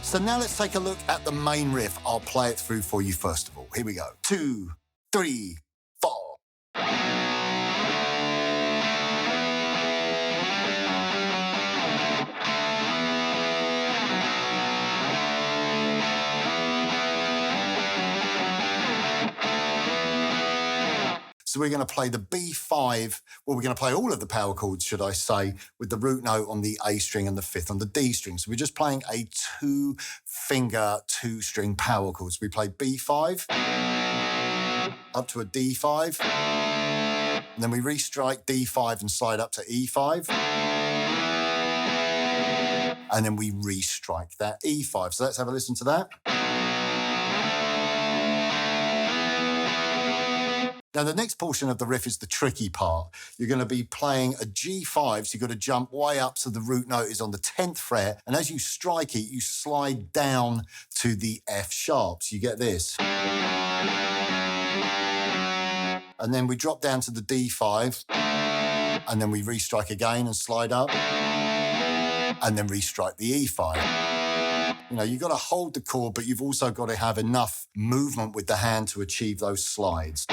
So now let's take a look at the main riff. I'll play it through for you first of all. Here we go. 2, 3, 4. So we're going to play the B5, well, we're going to play all of the power chords, should I say, with the root note on the A string and the fifth on the D string. So we're just playing a 2-finger, 2-string power chord. So we play B5, up to a D5, and then we restrike D5 and slide up to E5, and then we restrike that E5. So let's have a listen to that. Now, the next portion of the riff is the tricky part. You're going to be playing a G5, so you've got to jump way up so the root note is on the 10th fret, and as you strike it, you slide down to the F sharp. So you get this. And then we drop down to the D5, and then we restrike again and slide up, and then restrike the E5. You know, you've got to hold the chord, but you've also got to have enough movement with the hand to achieve those slides.